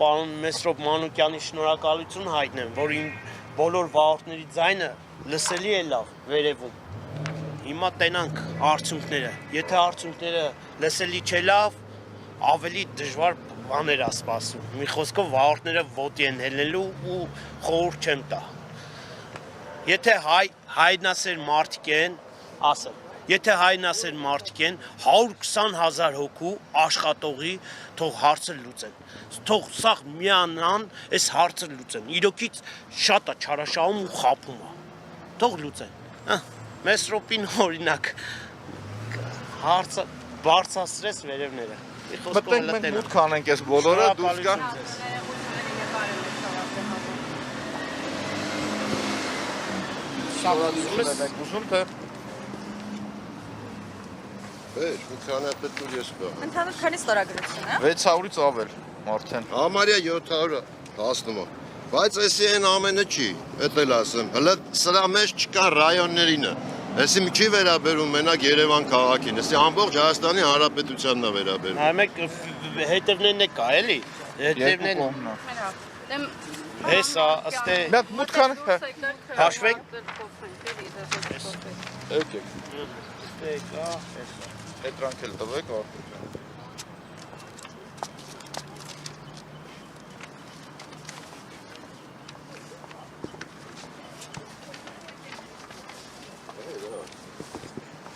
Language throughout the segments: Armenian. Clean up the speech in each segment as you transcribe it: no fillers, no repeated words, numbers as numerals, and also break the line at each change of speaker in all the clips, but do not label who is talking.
պարոն Մեսրոպ Մանուկյանի շնորհակալություն հայտնեմ, որ բոլոր վարորդների ձայնը լսելի է լավ վերևում։ Հիմա տենանք արդյունքները։ Եթե արդյունքները լսելի չէ լավ, ավելի դժվար բաներ է սպասում։ Մի խոսքով վարորդները ոտի են հելնելու ու խորհուրդ չեմ տա։ Եթե հայրենասեր մարդիկ են, ասեմ, եթե հայրենասեր մարդիկ են 120,000 հոգու աշխատողի թող հարցը լուծեն։ Թող սա միանան, այս հարցը լուծեն։ Իրոքից շատ է չարաշահում ու խաբում է։ Թող լուծեն։ Մեսրոպին օրինակ հարցը բարձրացրեց վերևները։
Մտենք մենք մուտք անենք այս բոլորը, դուրս գա։ Ուզում թե
Էջ, մի քանի պետք ու ես բա։
Ընդհանուր քանի ստորագրություն է։
600-ից ավել արդեն։
Համարյա 700 հասնում է։ Բայց էսի այն ամենը չի, էդ էլ ասեմ։ Հələ սրա մեջ չկա ռայոններինը։ Էսի չի վերաբերում մենակ Երևան քաղաքին, էսի ամբողջ Հայաստանի Հանրապետությանն է վերաբերում։
Համեք հետևներն է կա, էլի։ Հետևներն։ Հեսա, ըստե։
Մենք մուտք անենք։
Հաշվեք։
Եկեք։
Եկա,
Հետրանք էլ տվեք արդյոք։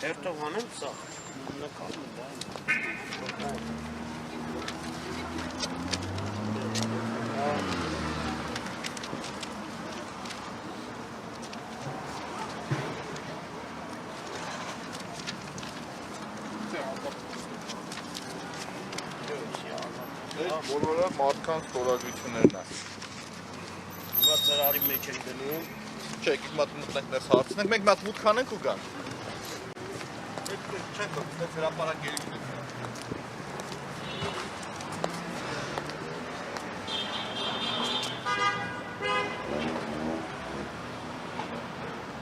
Դերտով անեմ սա, նկարում դա։
Բոլորը մարդկանց ստորագրություններն է։
Հիմա ծրարի մեջ են դնում։
Չէ, եկեք մտնենք ներս հարցնենք, մենք մատ մուտք անենք ու գանք։ Չենք, հրապարակ երիքն է։